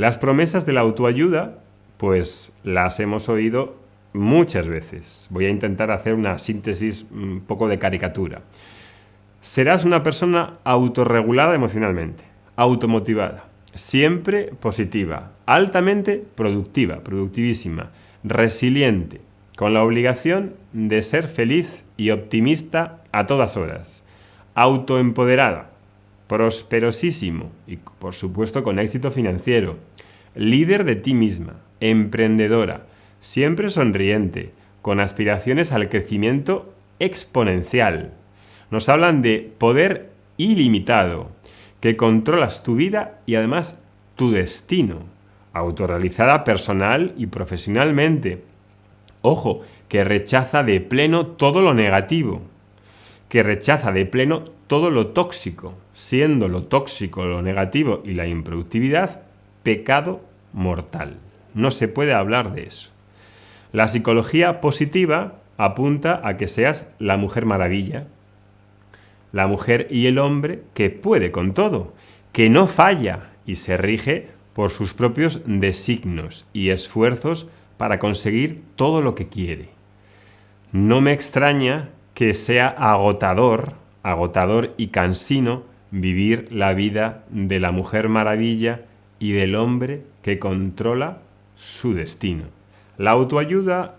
Las promesas de la autoayuda, pues las hemos oído muchas veces. Voy a intentar hacer una síntesis un poco de caricatura. Serás una persona autorregulada emocionalmente, automotivada, siempre positiva, altamente productiva, productivísima, resiliente, con la obligación de ser feliz y optimista a todas horas, autoempoderada, prosperosísimo y, por supuesto, con éxito financiero, líder de ti misma, emprendedora, siempre sonriente, con aspiraciones al crecimiento exponencial. Nos hablan de poder ilimitado, que controlas tu vida y además tu destino, autorrealizada personal y profesionalmente. Ojo, que rechaza de pleno todo lo negativo, que rechaza de pleno todo lo tóxico, siendo lo tóxico, lo negativo y la improductividad pecado mortal. No se puede hablar de eso. La psicología positiva apunta a que seas la mujer maravilla, la mujer y el hombre que puede con todo, que no falla y se rige por sus propios designios y esfuerzos para conseguir todo lo que quiere. No me extraña que sea agotador y cansino vivir la vida de la mujer maravilla y del hombre que controla su destino. La autoayuda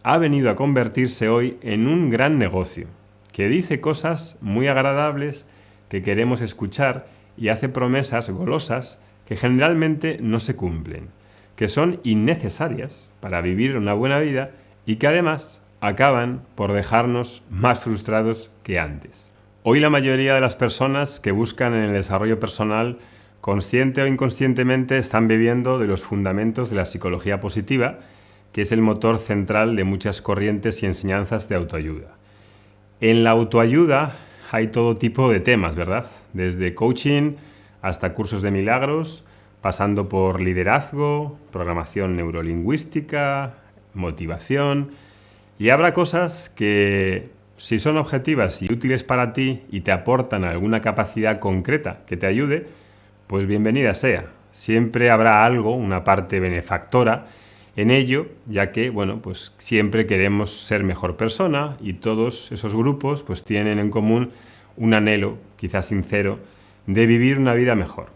ha venido a convertirse hoy en un gran negocio que dice cosas muy agradables que queremos escuchar y hace promesas golosas que generalmente no se cumplen, que son innecesarias para vivir una buena vida y que además acaban por dejarnos más frustrados que antes. Hoy la mayoría de las personas que buscan en el desarrollo personal, consciente o inconscientemente, están bebiendo de los fundamentos de la psicología positiva, que es el motor central de muchas corrientes y enseñanzas de autoayuda. En la autoayuda hay todo tipo de temas, ¿verdad? Desde coaching hasta cursos de milagros, pasando por liderazgo, programación neurolingüística, motivación. Y habrá cosas que, si son objetivas y útiles para ti y te aportan alguna capacidad concreta que te ayude, pues bienvenida sea. Siempre habrá algo, una parte benefactora en ello, ya que, pues siempre queremos ser mejor persona y todos esos grupos pues tienen en común un anhelo, quizás sincero, de vivir una vida mejor.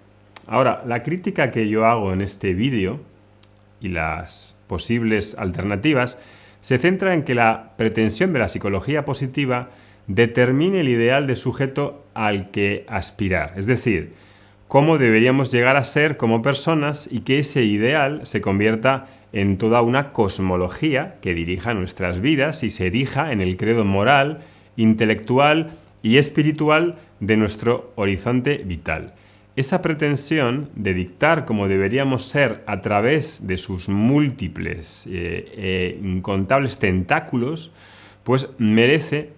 Ahora, la crítica que yo hago en este vídeo y las posibles alternativas se centra en que la pretensión de la psicología positiva determine el ideal de sujeto al que aspirar, es decir, cómo deberíamos llegar a ser como personas y que ese ideal se convierta en toda una cosmología que dirija nuestras vidas y se erija en el credo moral, intelectual y espiritual de nuestro horizonte vital. Esa pretensión de dictar cómo deberíamos ser a través de sus múltiples, incontables tentáculos, pues merece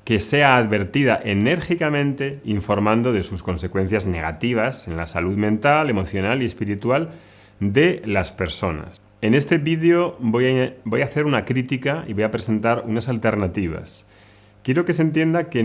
que sea advertida enérgicamente, informando de sus consecuencias negativas en la salud mental, emocional y espiritual de las personas. En este vídeo voy a hacer una crítica y voy a presentar unas alternativas. Quiero que se entienda que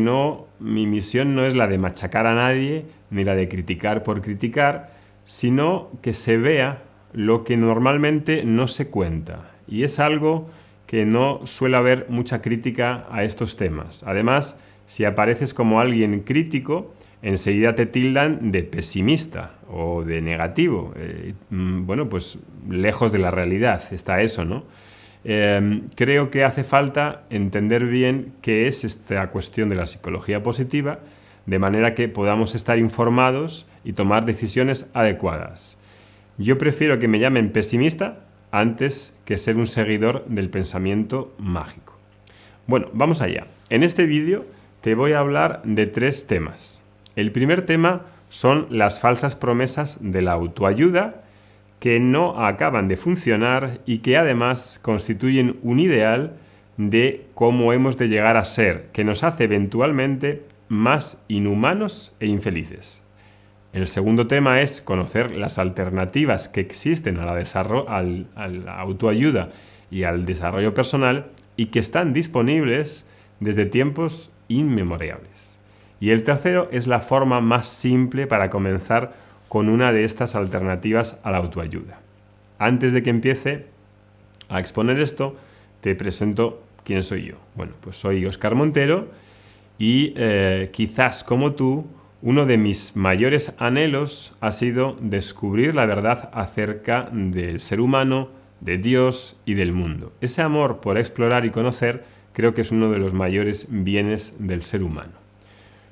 mi misión no es la de machacar a nadie ni la de criticar por criticar, sino que se vea lo que normalmente no se cuenta. Y es algo que no suele haber mucha crítica a estos temas. Además, si apareces como alguien crítico, enseguida te tildan de pesimista o de negativo. Pues lejos de la realidad está eso, ¿no? Creo que hace falta entender bien qué es esta cuestión de la psicología positiva, de manera que podamos estar informados y tomar decisiones adecuadas. Yo prefiero que me llamen pesimista antes que ser un seguidor del pensamiento mágico. Bueno, vamos allá. En este vídeo te voy a hablar de 3 temas. El primer tema son las falsas promesas de la autoayuda que no acaban de funcionar y que además constituyen un ideal de cómo hemos de llegar a ser, que nos hace eventualmente más inhumanos e infelices. El segundo tema es conocer las alternativas que existen a la autoayuda y al desarrollo personal y que están disponibles desde tiempos inmemorables. Y el tercero es la forma más simple para comenzar con una de estas alternativas a la autoayuda. Antes de que empiece a exponer esto, te presento quién soy yo. Bueno, pues soy Óscar Montero y quizás como tú, uno de mis mayores anhelos ha sido descubrir la verdad acerca del ser humano, de Dios y del mundo. Ese amor por explorar y conocer creo que es uno de los mayores bienes del ser humano.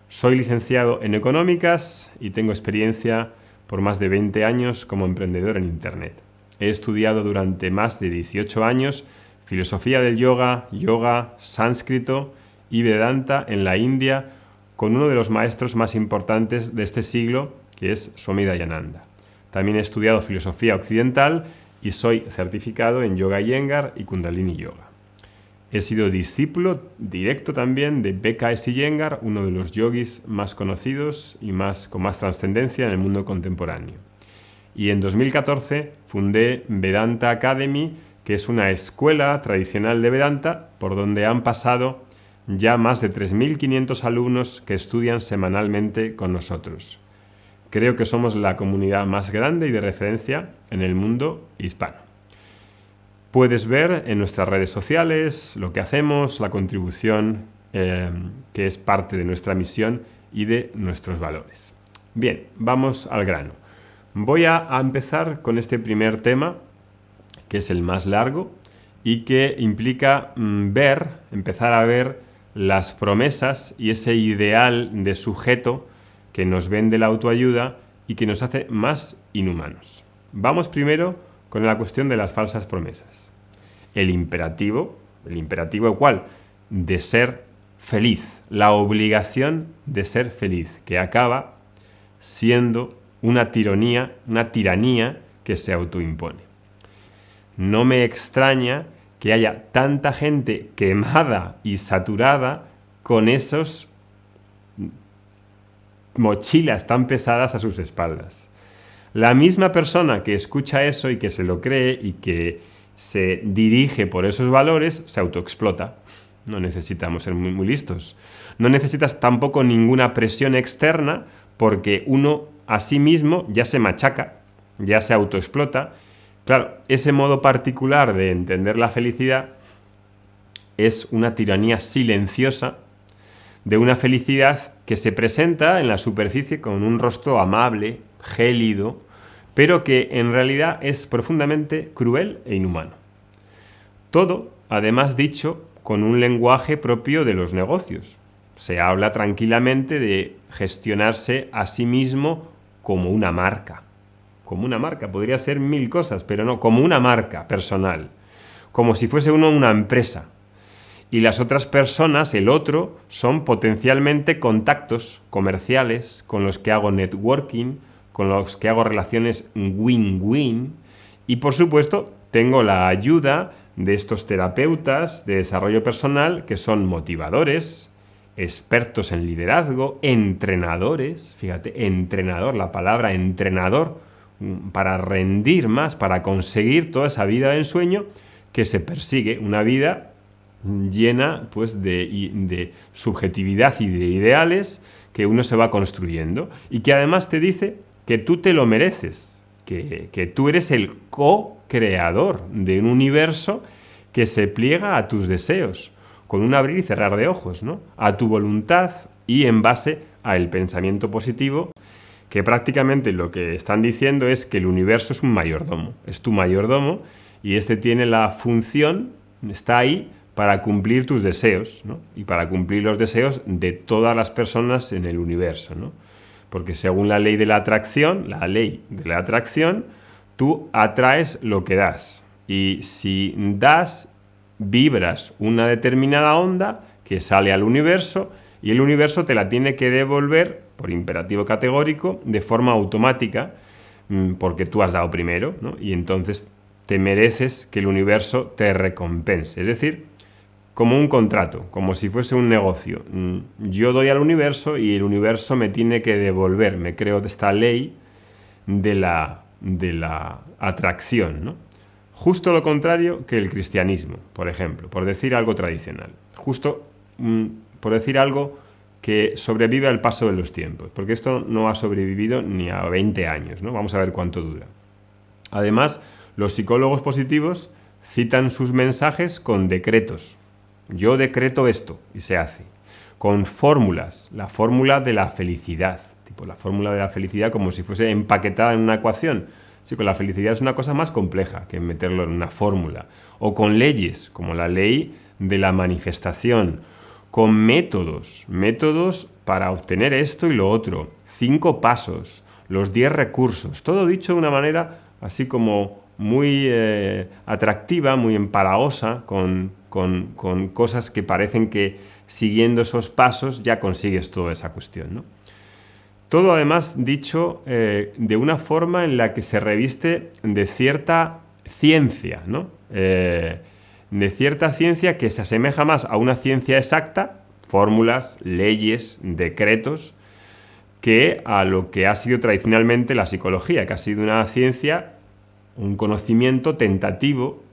Soy licenciado en Económicas y tengo experiencia por más de 20 años como emprendedor en Internet. He estudiado durante más de 18 años filosofía del yoga, sánscrito y Vedanta en la India con uno de los maestros más importantes de este siglo, que es Swami Dayananda. También he estudiado filosofía occidental y soy certificado en Yoga Iyengar y Kundalini Yoga. He sido discípulo directo también de BKS Iyengar, uno de los yogis más conocidos y con más trascendencia en el mundo contemporáneo. Y en 2014 fundé Vedanta Academy, que es una escuela tradicional de Vedanta por donde han pasado ya más de 3.500 alumnos que estudian semanalmente con nosotros. Creo que somos la comunidad más grande y de referencia en el mundo hispano. Puedes ver en nuestras redes sociales lo que hacemos, la contribución que es parte de nuestra misión y de nuestros valores. Bien, vamos al grano. Voy a empezar con este primer tema, que es el más largo y que implica empezar a ver las promesas y ese ideal de sujeto que nos vende la autoayuda y que nos hace más inhumanos. Vamos primero con la cuestión de las falsas promesas. El imperativo ¿cuál? De ser feliz, la obligación de ser feliz, que acaba siendo una tiranía que se autoimpone. No me extraña que haya tanta gente quemada y saturada con esos mochilas tan pesadas a sus espaldas. La misma persona que escucha eso y que se lo cree y que se dirige por esos valores se autoexplota. No necesitamos ser muy listos. No necesitas tampoco ninguna presión externa porque uno a sí mismo ya se machaca, ya se autoexplota. Claro, ese modo particular de entender la felicidad es una tiranía silenciosa de una felicidad que se presenta en la superficie con un rostro amable, gélido, pero que en realidad es profundamente cruel e inhumano. Todo, además, dicho con un lenguaje propio de los negocios. Se habla tranquilamente de gestionarse a sí mismo como una marca. Como una marca, podría ser 1000 cosas, pero no, como una marca personal. Como si fuese uno una empresa. Y las otras personas, el otro, son potencialmente contactos comerciales con los que hago networking, con los que hago relaciones win-win. Y por supuesto, tengo la ayuda de estos terapeutas de desarrollo personal que son motivadores, expertos en liderazgo, entrenadores. Fíjate, entrenador, la palabra entrenador, para rendir más, para conseguir toda esa vida de ensueño que se persigue, una vida llena pues de subjetividad y de ideales que uno se va construyendo y que además te dice que tú te lo mereces, que tú eres el co-creador de un universo que se pliega a tus deseos, con un abrir y cerrar de ojos, ¿no? A tu voluntad y en base al pensamiento positivo, que prácticamente lo que están diciendo es que el universo es un mayordomo, es tu mayordomo y este tiene la función, está ahí para cumplir tus deseos, ¿no? Y para cumplir los deseos de todas las personas en el universo, ¿no? Porque según la ley de la atracción, tú atraes lo que das. Y si das, vibras una determinada onda que sale al universo y el universo te la tiene que devolver por imperativo categórico de forma automática porque tú has dado primero, ¿no? Y entonces te mereces que el universo te recompense. Es decir, como un contrato, como si fuese un negocio. Yo doy al universo y el universo me tiene que devolver. Me creo esta ley de la atracción, ¿no? Justo lo contrario que el cristianismo, por ejemplo, por decir algo tradicional. Justo por decir algo que sobrevive al paso de los tiempos, porque esto no ha sobrevivido ni a 20 años, ¿no? Vamos a ver cuánto dura. Además, los psicólogos positivos citan sus mensajes con decretos. Yo decreto esto y se hace. Con fórmulas, la fórmula de la felicidad, tipo la fórmula de la felicidad como si fuese empaquetada en una ecuación. Sí, con la felicidad es una cosa más compleja que meterlo en una fórmula. O con leyes, como la ley de la manifestación. Con métodos para obtener esto y lo otro. 5 pasos, los 10 recursos. Todo dicho de una manera así como muy atractiva, muy empalagosa, con cosas que parecen que siguiendo esos pasos ya consigues toda esa cuestión, ¿no? Todo además dicho de una forma en la que se reviste de cierta ciencia, ¿no? De cierta ciencia que se asemeja más a una ciencia exacta, fórmulas, leyes, decretos, que a lo que ha sido tradicionalmente la psicología, que ha sido una ciencia, un conocimiento tentativo,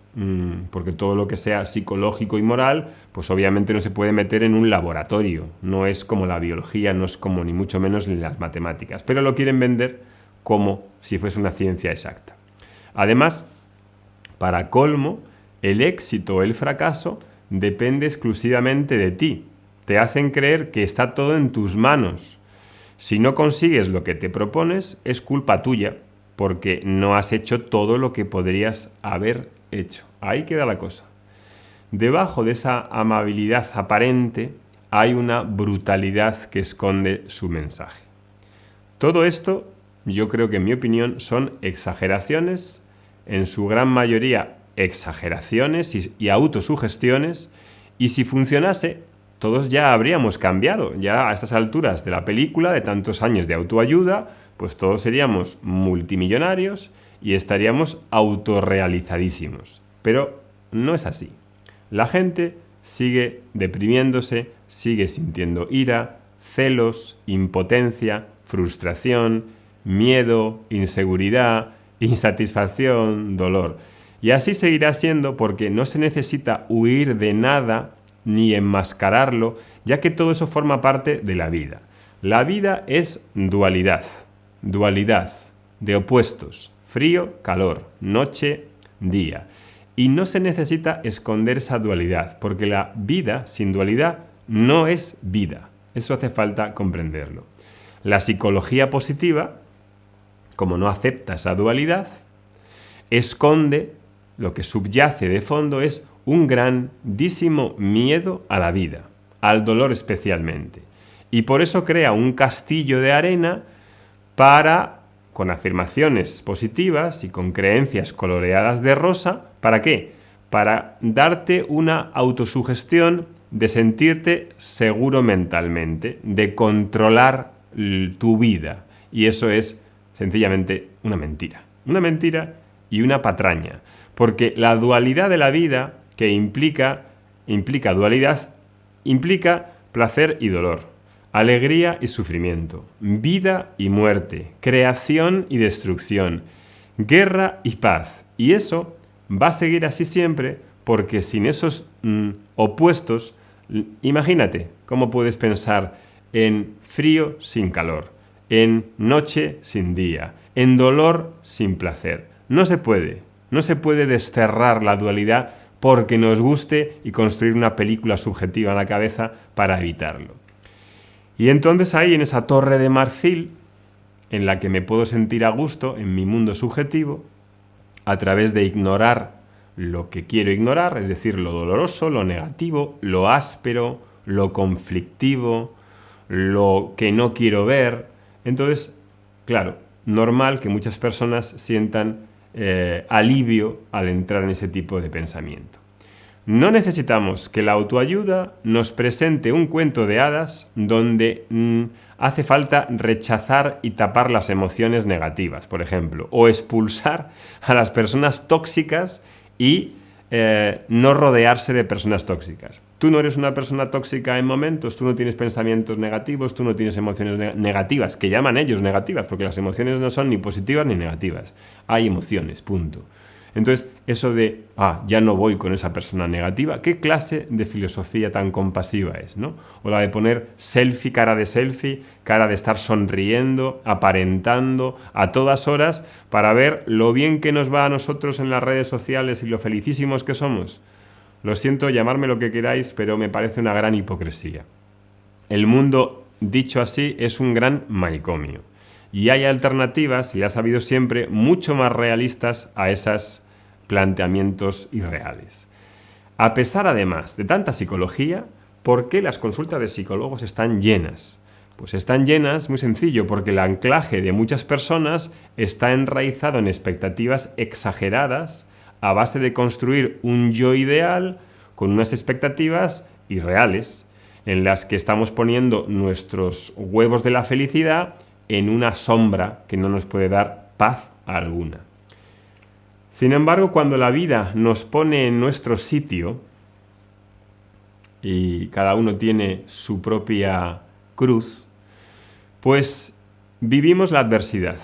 porque todo lo que sea psicológico y moral, pues obviamente no se puede meter en un laboratorio. No es como la biología, no es como ni mucho menos las matemáticas, pero lo quieren vender como si fuese una ciencia exacta. Además, para colmo, el éxito o el fracaso depende exclusivamente de ti. Te hacen creer que está todo en tus manos. Si no consigues lo que te propones, es culpa tuya, porque no has hecho todo lo que podrías haber hecho. Ahí queda la cosa. Debajo de esa amabilidad aparente hay una brutalidad que esconde su mensaje. Todo esto, yo creo que en mi opinión, son exageraciones, en su gran mayoría exageraciones y autosugestiones, y si funcionase, todos ya habríamos cambiado. Ya a estas alturas de la película, de tantos años de autoayuda, pues todos seríamos multimillonarios y estaríamos autorrealizadísimos. Pero no es así. La gente sigue deprimiéndose, sigue sintiendo ira, celos, impotencia, frustración, miedo, inseguridad, insatisfacción, dolor. Y así seguirá siendo porque no se necesita huir de nada ni enmascararlo, ya que todo eso forma parte de la vida. La vida es dualidad de opuestos, frío, calor, noche, día. Y no se necesita esconder esa dualidad, porque la vida sin dualidad no es vida. Eso hace falta comprenderlo. La psicología positiva, como no acepta esa dualidad, esconde, lo que subyace de fondo es un grandísimo miedo a la vida, al dolor especialmente. Y por eso crea un castillo de arena para, con afirmaciones positivas y con creencias coloreadas de rosa, ¿para qué? Para darte una autosugestión de sentirte seguro mentalmente, de controlar tu vida. Y eso es sencillamente una mentira. Una mentira y una patraña. Porque la dualidad de la vida, que implica dualidad, implica placer y dolor, alegría y sufrimiento, vida y muerte, creación y destrucción, guerra y paz. Y eso va a seguir así siempre, porque sin esos opuestos, imagínate cómo puedes pensar en frío sin calor, en noche sin día, en dolor sin placer. No se puede desterrar la dualidad porque nos guste y construir una película subjetiva en la cabeza para evitarlo. Y entonces ahí, en esa torre de marfil, en la que me puedo sentir a gusto en mi mundo subjetivo, a través de ignorar lo que quiero ignorar, es decir, lo doloroso, lo negativo, lo áspero, lo conflictivo, lo que no quiero ver. Entonces, claro, normal que muchas personas sientan alivio al entrar en ese tipo de pensamiento. No necesitamos que la autoayuda nos presente un cuento de hadas donde hace falta rechazar y tapar las emociones negativas, por ejemplo, o expulsar a las personas tóxicas y no rodearse de personas tóxicas. Tú no eres una persona tóxica en momentos, tú no tienes pensamientos negativos, tú no tienes emociones negativas, que llaman ellos negativas, porque las emociones no son ni positivas ni negativas. Hay emociones, punto. Entonces, eso de, ya no voy con esa persona negativa, ¿qué clase de filosofía tan compasiva es, ¿no? O la de poner selfie, cara de estar sonriendo, aparentando a todas horas para ver lo bien que nos va a nosotros en las redes sociales y lo felicísimos que somos. Lo siento, llamarme lo que queráis, pero me parece una gran hipocresía. El mundo, dicho así, es un gran manicomio. Y hay alternativas, y las ha habido siempre, mucho más realistas a esos planteamientos irreales. A pesar, además, de tanta psicología, ¿por qué las consultas de psicólogos están llenas? Pues están llenas, muy sencillo, porque el anclaje de muchas personas está enraizado en expectativas exageradas a base de construir un yo ideal con unas expectativas irreales, en las que estamos poniendo nuestros huevos de la felicidad en una sombra que no nos puede dar paz alguna. Sin embargo, cuando la vida nos pone en nuestro sitio, y cada uno tiene su propia cruz, pues vivimos la adversidad,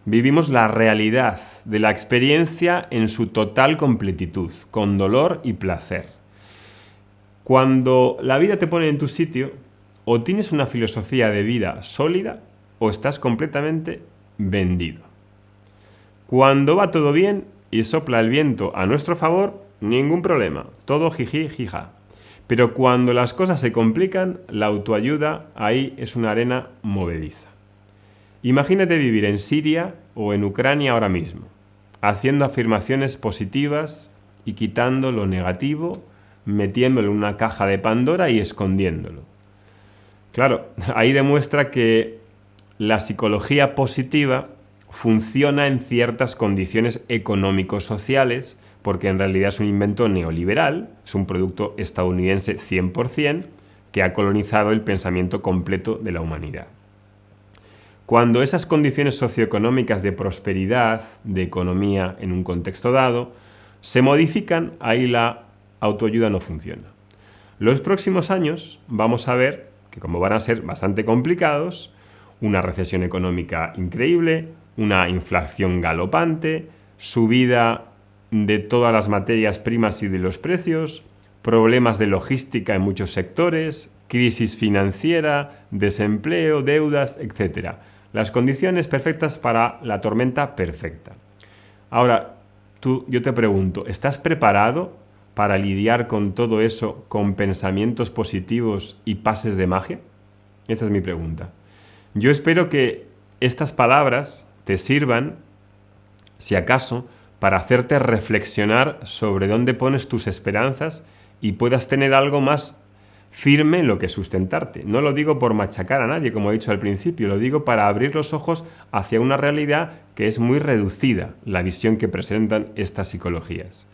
vivimos la realidad de la experiencia en su total completitud, con dolor y placer. Cuando la vida te pone en tu sitio, o tienes una filosofía de vida sólida, o estás completamente vendido. Cuando va todo bien y sopla el viento a nuestro favor, ningún problema, todo jiji, jija. Pero cuando las cosas se complican, la autoayuda ahí es una arena movediza. Imagínate vivir en Siria o en Ucrania ahora mismo, haciendo afirmaciones positivas y quitando lo negativo, metiéndolo en una caja de Pandora y escondiéndolo. Claro, ahí demuestra que la psicología positiva funciona en ciertas condiciones económico-sociales, porque en realidad es un invento neoliberal, es un producto estadounidense 100%, que ha colonizado el pensamiento completo de la humanidad. Cuando esas condiciones socioeconómicas de prosperidad, de economía en un contexto dado, se modifican, ahí la autoayuda no funciona. Los próximos años vamos a ver que, como van a ser bastante complicados, una recesión económica increíble, una inflación galopante, subida de todas las materias primas y de los precios, problemas de logística en muchos sectores, crisis financiera, desempleo, deudas, etc. Las condiciones perfectas para la tormenta perfecta. Ahora, yo te pregunto, ¿estás preparado para lidiar con todo eso con pensamientos positivos y pases de magia? Esa es mi pregunta. Yo espero que estas palabras te sirvan, si acaso, para hacerte reflexionar sobre dónde pones tus esperanzas y puedas tener algo más firme en lo que sustentarte. No lo digo por machacar a nadie, como he dicho al principio, lo digo para abrir los ojos hacia una realidad que es muy reducida, la visión que presentan estas psicologías.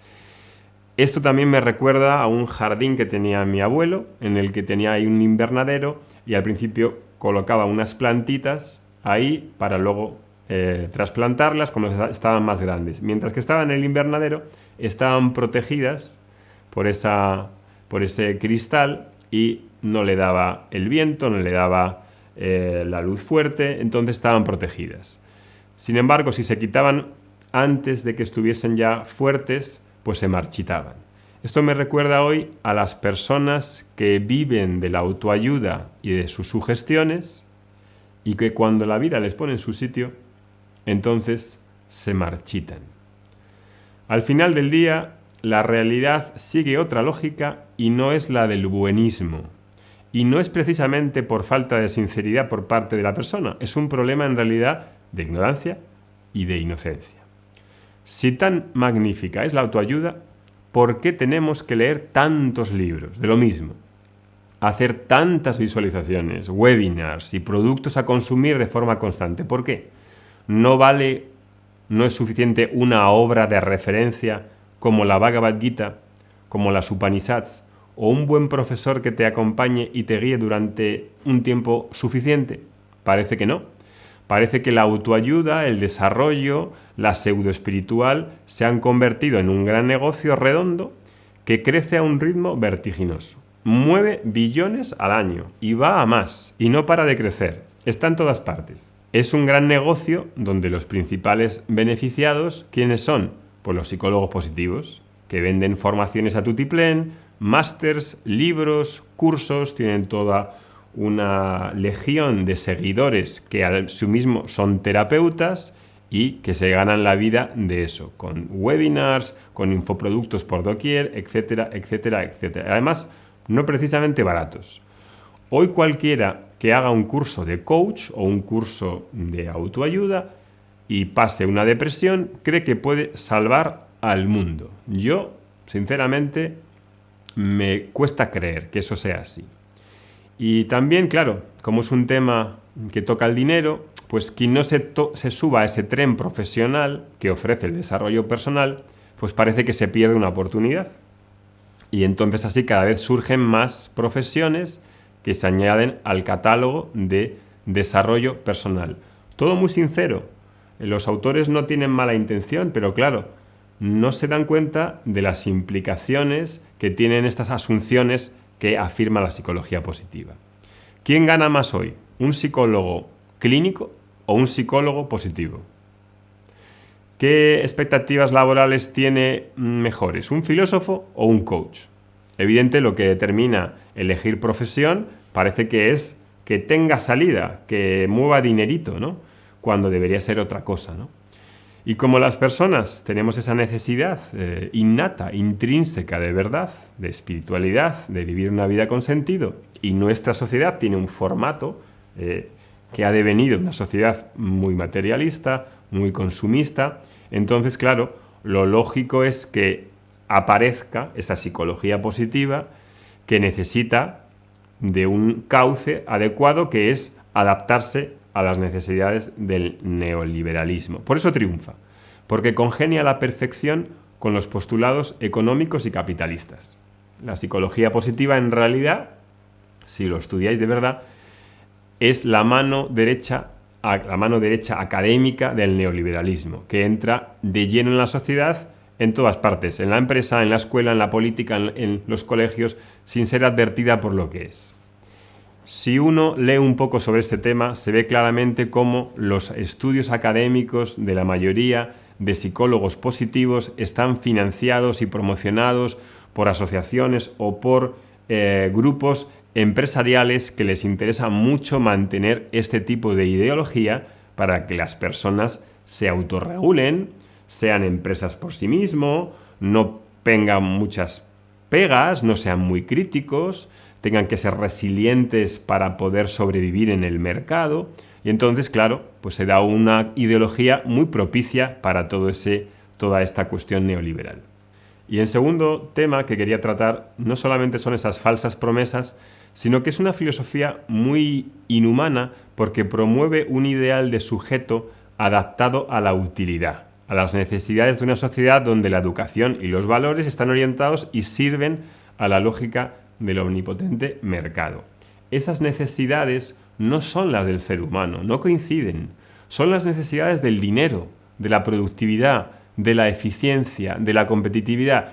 Esto también me recuerda a un jardín que tenía mi abuelo, en el que tenía ahí un invernadero y al principio colocaba unas plantitas ahí para luego trasplantarlas cuando estaban más grandes. Mientras que estaban en el invernadero, estaban protegidas por ese cristal y no le daba el viento, no le daba la luz fuerte, entonces estaban protegidas. Sin embargo, si se quitaban antes de que estuviesen ya fuertes, pues se marchitaban. Esto me recuerda hoy a las personas que viven de la autoayuda y de sus sugestiones y que cuando la vida les pone en su sitio, entonces se marchitan. Al final del día, la realidad sigue otra lógica y no es la del buenismo. Y no es precisamente por falta de sinceridad por parte de la persona, es un problema en realidad de ignorancia y de inocencia. Si tan magnífica es la autoayuda, ¿por qué tenemos que leer tantos libros de lo mismo? Hacer tantas visualizaciones, webinars y productos a consumir de forma constante. ¿Por qué? No es suficiente una obra de referencia como la Bhagavad Gita, como las Upanishads, o un buen profesor que te acompañe y te guíe durante un tiempo suficiente. Parece que no. Parece que la autoayuda, el desarrollo, la pseudoespiritual se han convertido en un gran negocio redondo que crece a un ritmo vertiginoso. Mueve billones al año y va a más y no para de crecer. Está en todas partes. Es un gran negocio donde los principales beneficiados, ¿quiénes son? Pues los psicólogos positivos, que venden formaciones a tutiplén, másters, libros, cursos, tienen toda una legión de seguidores que a sí mismo son terapeutas y que se ganan la vida de eso, con webinars, con infoproductos por doquier, etcétera, etcétera, etcétera. Además, no precisamente baratos. Hoy cualquiera que haga un curso de coach o un curso de autoayuda y pase una depresión, cree que puede salvar al mundo. Yo, sinceramente, me cuesta creer que eso sea así. Y también, claro, como es un tema que toca el dinero, pues quien no se suba a ese tren profesional que ofrece el desarrollo personal, pues parece que se pierde una oportunidad. Y entonces así cada vez surgen más profesiones que se añaden al catálogo de desarrollo personal. Todo muy sincero. Los autores no tienen mala intención, pero claro, no se dan cuenta de las implicaciones que tienen estas asunciones que afirma la psicología positiva. ¿Quién gana más hoy? ¿Un psicólogo clínico o un psicólogo positivo? ¿Qué expectativas laborales tiene mejores? ¿Un filósofo o un coach? Evidente, lo que determina elegir profesión parece que es que tenga salida, que mueva dinerito, ¿no? Cuando debería ser otra cosa, ¿no? Y como las personas tenemos esa necesidad innata, intrínseca de verdad, de espiritualidad, de vivir una vida con sentido, y nuestra sociedad tiene un formato que ha devenido una sociedad muy materialista, muy consumista, entonces, claro, lo lógico es que aparezca esa psicología positiva que necesita de un cauce adecuado, que es adaptarse a las necesidades del neoliberalismo. Por eso triunfa, porque congenia a la perfección con los postulados económicos y capitalistas. La psicología positiva, en realidad, si lo estudiáis de verdad, es la mano derecha académica del neoliberalismo, que entra de lleno en la sociedad, en todas partes, en la empresa, en la escuela, en la política, en los colegios, sin ser advertida por lo que es. Si uno lee un poco sobre este tema, se ve claramente cómo los estudios académicos de la mayoría de psicólogos positivos están financiados y promocionados por asociaciones o por grupos empresariales que les interesa mucho mantener este tipo de ideología para que las personas se autorregulen, sean empresas por sí mismos, no tengan muchas pegas, no sean muy críticos, tengan que ser resilientes para poder sobrevivir en el mercado. Y entonces, claro, pues se da una ideología muy propicia para toda esta cuestión neoliberal. Y el segundo tema que quería tratar no solamente son esas falsas promesas, sino que es una filosofía muy inhumana porque promueve un ideal de sujeto adaptado a la utilidad, a las necesidades de una sociedad donde la educación y los valores están orientados y sirven a la lógica del omnipotente mercado. Esas necesidades no son las del ser humano, no coinciden. Son las necesidades del dinero, de la productividad, de la eficiencia, de la competitividad.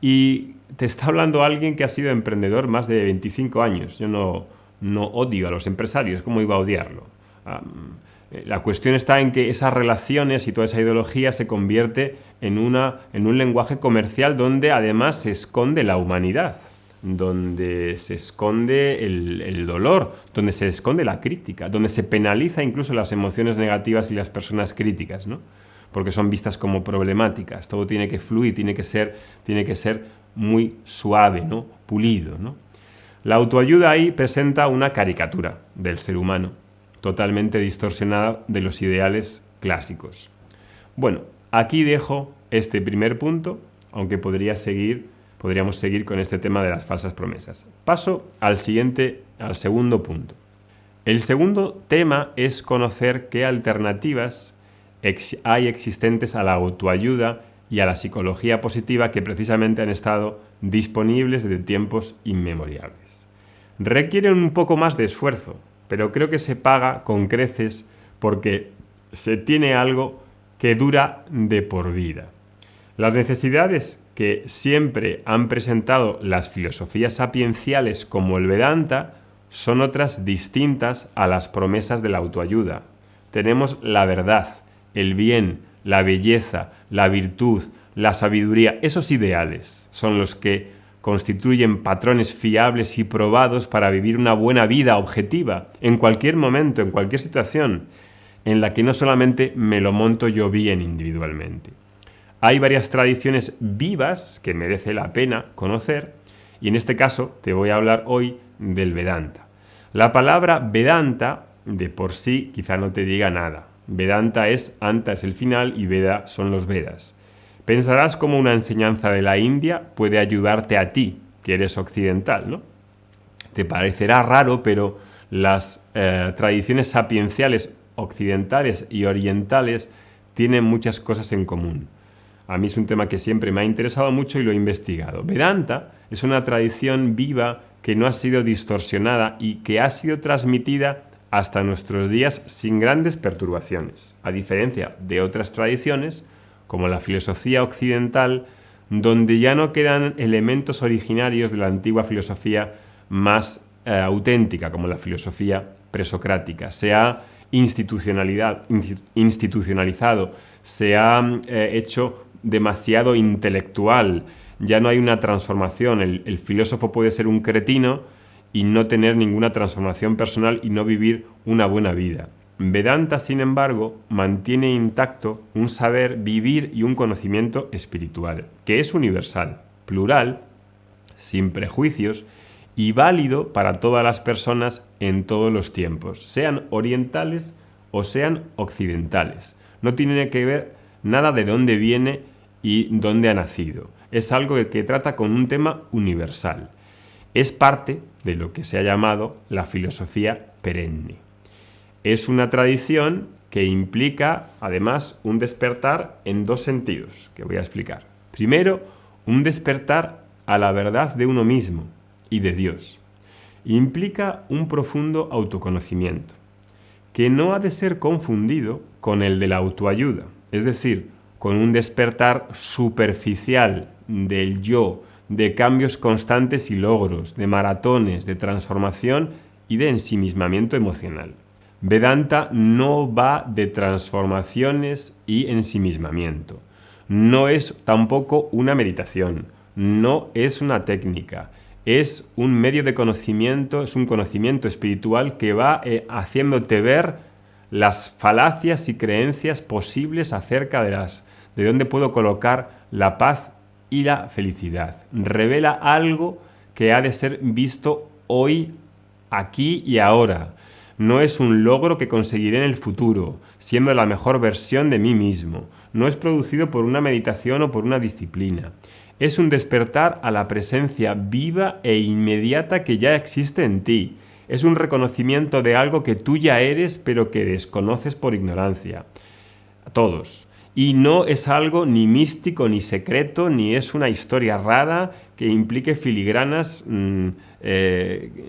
Y te está hablando alguien que ha sido emprendedor más de 25 años. Yo no odio a los empresarios, ¿cómo iba a odiarlo? La cuestión está en que esas relaciones y toda esa ideología se convierte en un lenguaje comercial donde además se esconde la humanidad, donde se esconde el dolor, donde se esconde la crítica, donde se penaliza incluso las emociones negativas y las personas críticas, ¿no? Porque son vistas como problemáticas. Todo tiene que fluir, tiene que ser muy suave, ¿no? Pulido, ¿no? La autoayuda ahí presenta una caricatura del ser humano, totalmente distorsionada de los ideales clásicos. Bueno, aquí dejo este primer punto, aunque podríamos seguir con este tema de las falsas promesas. Paso al segundo punto. El segundo tema es conocer qué alternativas hay existentes a la autoayuda y a la psicología positiva que precisamente han estado disponibles desde tiempos inmemoriales. Requieren un poco más de esfuerzo, pero creo que se paga con creces porque se tiene algo que dura de por vida. Las necesidades que siempre han presentado las filosofías sapienciales como el Vedanta son otras distintas a las promesas de la autoayuda. Tenemos la verdad, el bien, la belleza, la virtud, la sabiduría, esos ideales son los que constituyen patrones fiables y probados para vivir una buena vida objetiva en cualquier momento, en cualquier situación, en la que no solamente me lo monto yo bien individualmente. Hay varias tradiciones vivas que merece la pena conocer y en este caso te voy a hablar hoy del Vedanta. La palabra Vedanta de por sí quizá no te diga nada. Vedanta es Anta es el final y Veda son los Vedas. Pensarás cómo una enseñanza de la India puede ayudarte a ti, que eres occidental, ¿no? Te parecerá raro, pero las tradiciones sapienciales occidentales y orientales tienen muchas cosas en común. A mí es un tema que siempre me ha interesado mucho y lo he investigado. Vedanta es una tradición viva que no ha sido distorsionada y que ha sido transmitida hasta nuestros días sin grandes perturbaciones, a diferencia de otras tradiciones, como la filosofía occidental, donde ya no quedan elementos originarios de la antigua filosofía más auténtica, como la filosofía presocrática. Se ha institucionalizado, se ha hecho demasiado intelectual, ya no hay una transformación. El filósofo puede ser un cretino y no tener ninguna transformación personal y no vivir una buena vida. Vedanta, sin embargo, mantiene intacto un saber vivir y un conocimiento espiritual, que es universal, plural, sin prejuicios y válido para todas las personas en todos los tiempos, sean orientales o sean occidentales. No tiene que ver nada de dónde viene y dónde ha nacido. Es algo que trata con un tema universal. Es parte de lo que se ha llamado la filosofía perenne. Es una tradición que implica, además, un despertar en dos sentidos, que voy a explicar. Primero, un despertar a la verdad de uno mismo y de Dios. Implica un profundo autoconocimiento, que no ha de ser confundido con el de la autoayuda, es decir, con un despertar superficial del yo, de cambios constantes y logros, de maratones, de transformación y de ensimismamiento emocional. Vedanta no va de transformaciones y ensimismamiento. No es tampoco una meditación, no es una técnica, es un medio de conocimiento, es un conocimiento espiritual que va haciéndote ver las falacias y creencias posibles acerca de dónde puedo colocar la paz y la felicidad. Revela algo que ha de ser visto hoy, aquí y ahora. No es un logro que conseguiré en el futuro, siendo la mejor versión de mí mismo. No es producido por una meditación o por una disciplina. Es un despertar a la presencia viva e inmediata que ya existe en ti. Es un reconocimiento de algo que tú ya eres, pero que desconoces por ignorancia. Todos. Y no es algo ni místico ni secreto, ni es una historia rara que implique filigranas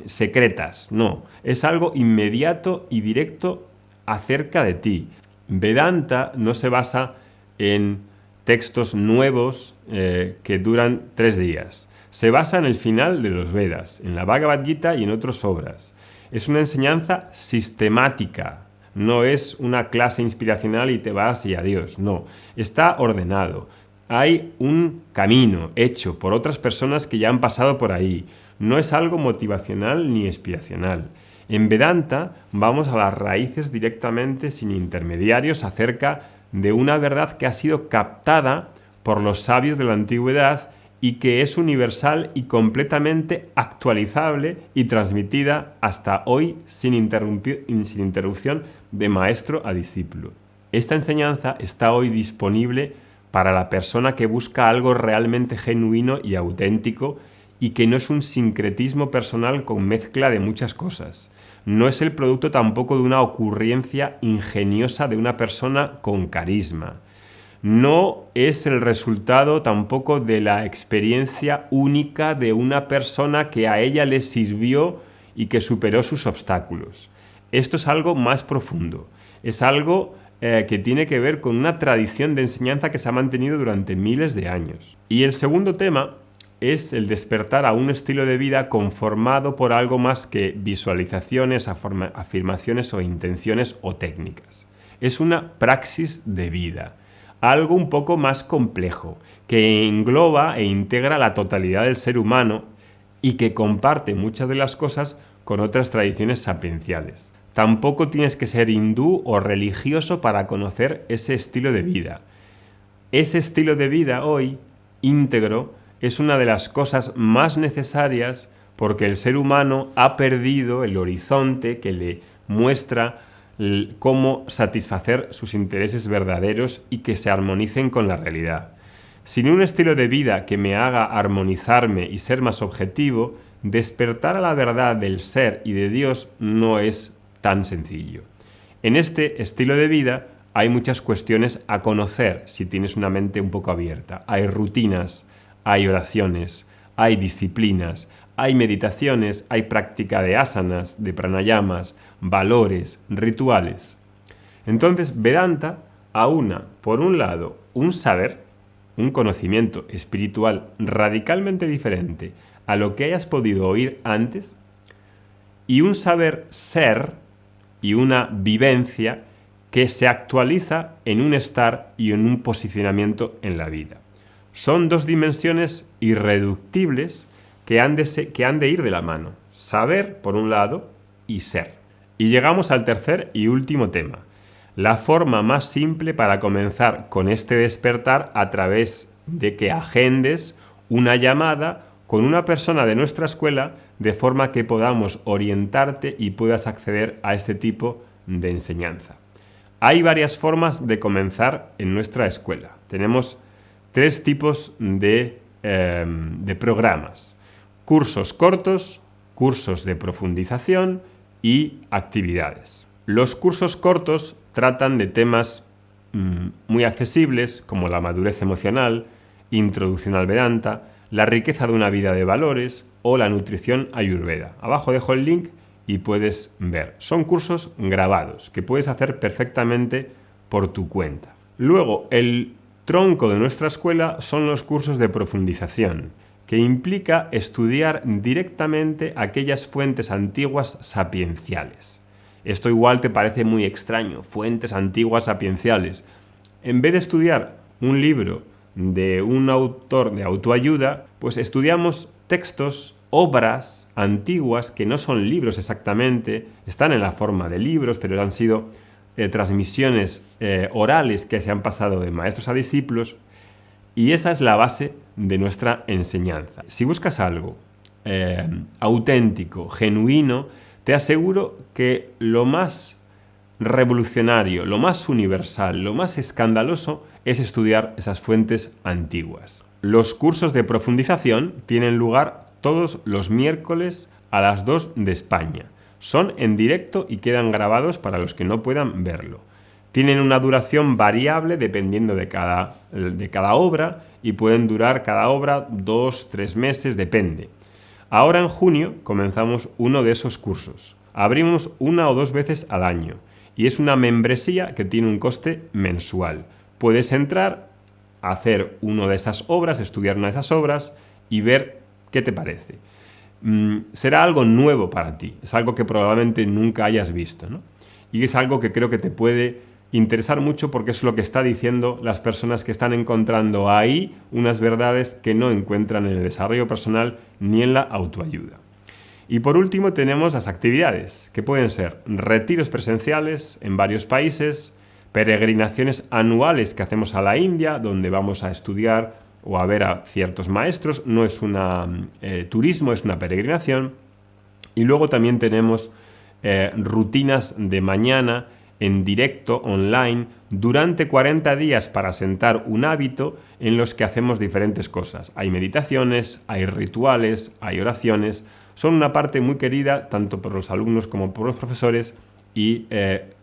secretas. No, es algo inmediato y directo acerca de ti. Vedanta no se basa en textos nuevos que duran 3 días. Se basa en el final de los Vedas, en la Bhagavad Gita y en otras obras. Es una enseñanza sistemática. No es una clase inspiracional y te vas y adiós. No, está ordenado. Hay un camino hecho por otras personas que ya han pasado por ahí. No es algo motivacional ni inspiracional. En Vedanta vamos a las raíces directamente, sin intermediarios, acerca de una verdad que ha sido captada por los sabios de la antigüedad y que es universal y completamente actualizable y transmitida hasta hoy sin interrupción de maestro a discípulo. Esta enseñanza está hoy disponible para la persona que busca algo realmente genuino y auténtico y que no es un sincretismo personal con mezcla de muchas cosas. No es el producto tampoco de una ocurrencia ingeniosa de una persona con carisma. No es el resultado tampoco de la experiencia única de una persona que a ella le sirvió y que superó sus obstáculos. Esto es algo más profundo. Es algo que tiene que ver con una tradición de enseñanza que se ha mantenido durante miles de años. Y el segundo tema es el despertar a un estilo de vida conformado por algo más que visualizaciones, afirmaciones o intenciones o técnicas. Es una praxis de vida. algo un poco más complejo, que engloba e integra la totalidad del ser humano y que comparte muchas de las cosas con otras tradiciones sapienciales. Tampoco tienes que ser hindú o religioso para conocer ese estilo de vida. Ese estilo de vida hoy, íntegro, es una de las cosas más necesarias porque el ser humano ha perdido el horizonte que le muestra cómo satisfacer sus intereses verdaderos y que se armonicen con la realidad. Sin un estilo de vida que me haga armonizarme y ser más objetivo, despertar a la verdad del ser y de Dios no es tan sencillo. En este estilo de vida hay muchas cuestiones a conocer si tienes una mente un poco abierta. Hay rutinas, hay oraciones, hay disciplinas, hay meditaciones, hay práctica de asanas, de pranayamas, valores, rituales. Entonces, Vedanta aúna, por un lado, un saber, un conocimiento espiritual radicalmente diferente a lo que hayas podido oír antes, y un saber ser y una vivencia que se actualiza en un estar y en un posicionamiento en la vida. Son dos dimensiones irreductibles que han de ir de la mano. Saber, por un lado, y ser. Y llegamos al tercer y último tema. La forma más simple para comenzar con este despertar a través de que agendes una llamada con una persona de nuestra escuela de forma que podamos orientarte y puedas acceder a este tipo de enseñanza. Hay varias formas de comenzar en nuestra escuela. Tenemos 3 tipos de programas. Cursos cortos, cursos de profundización y actividades. Los cursos cortos tratan de temas muy accesibles como la madurez emocional, introducción al Vedanta, la riqueza de una vida de valores o la nutrición ayurveda. Abajo dejo el link y puedes ver. Son cursos grabados que puedes hacer perfectamente por tu cuenta. Luego, el tronco de nuestra escuela son los cursos de profundización, que implica estudiar directamente aquellas fuentes antiguas sapienciales. Esto igual te parece muy extraño, fuentes antiguas sapienciales. En vez de estudiar un libro de un autor de autoayuda, pues estudiamos textos, obras antiguas que no son libros exactamente, están en la forma de libros, pero han sido transmisiones orales que se han pasado de maestros a discípulos, y esa es la base de nuestra enseñanza. Si buscas algo auténtico, genuino, te aseguro que lo más revolucionario, lo más universal, lo más escandaloso es estudiar esas fuentes antiguas. Los cursos de profundización tienen lugar todos los miércoles a las 2 de España. Son en directo y quedan grabados para los que no puedan verlo. Tienen una duración variable dependiendo de cada obra y pueden durar cada obra 2-3 meses, depende. Ahora en junio comenzamos uno de esos cursos. Abrimos 1 o 2 veces al año y es una membresía que tiene un coste mensual. Puedes entrar, hacer una de esas obras, estudiar una de esas obras y ver qué te parece. Será algo nuevo para ti, es algo que probablemente nunca hayas visto, ¿no? Y es algo que creo que te puede interesar mucho porque es lo que están diciendo las personas que están encontrando ahí unas verdades que no encuentran en el desarrollo personal ni en la autoayuda. Y por último tenemos las actividades, que pueden ser retiros presenciales en varios países, peregrinaciones anuales que hacemos a la India, donde vamos a estudiar o a ver a ciertos maestros. No es un turismo, es una peregrinación. Y luego también tenemos rutinas de mañana en directo, online, durante 40 días para sentar un hábito en los que hacemos diferentes cosas. Hay meditaciones, hay rituales, hay oraciones. Son una parte muy querida tanto por los alumnos como por los profesores y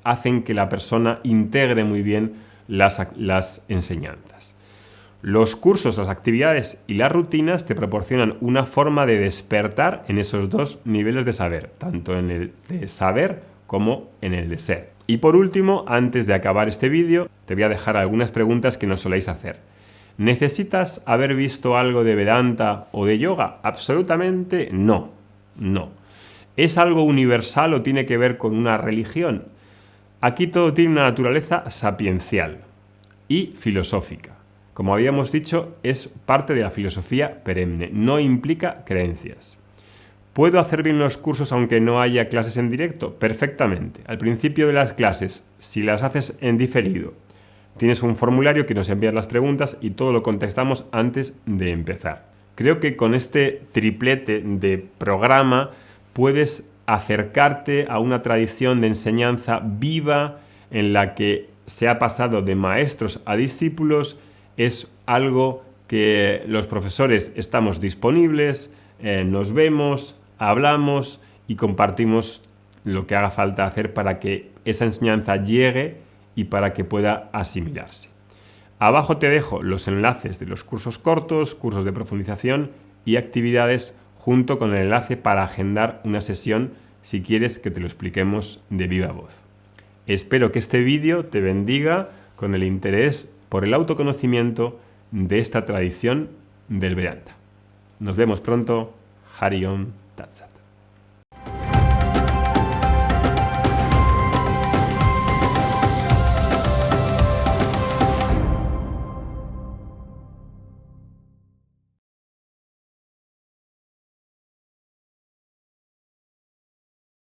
hacen que la persona integre muy bien las enseñanzas. Los cursos, las actividades y las rutinas te proporcionan una forma de despertar en esos 2 niveles de saber, tanto en el de saber como en el de ser. Y por último, antes de acabar este vídeo, te voy a dejar algunas preguntas que nos soléis hacer. ¿Necesitas haber visto algo de Vedanta o de yoga? Absolutamente no. No. ¿Es algo universal o tiene que ver con una religión? Aquí todo tiene una naturaleza sapiencial. y filosófica. Como habíamos dicho, es parte de la filosofía perenne, no implica creencias. ¿Puedo hacer bien los cursos aunque no haya clases en directo? Perfectamente. Al principio de las clases, si las haces en diferido, tienes un formulario que nos envías las preguntas y todo lo contestamos antes de empezar. Creo que con este triplete de programa puedes acercarte a una tradición de enseñanza viva en la que se ha pasado de maestros a discípulos. Es algo que los profesores estamos disponibles, nos vemos, hablamos y compartimos lo que haga falta hacer para que esa enseñanza llegue y para que pueda asimilarse. Abajo te dejo los enlaces de los cursos cortos, cursos de profundización y actividades junto con el enlace para agendar una sesión si quieres que te lo expliquemos de viva voz. Espero que este vídeo te bendiga con el interés por el autoconocimiento de esta tradición del Vedanta. Nos vemos pronto. Hari Om Tat Sat.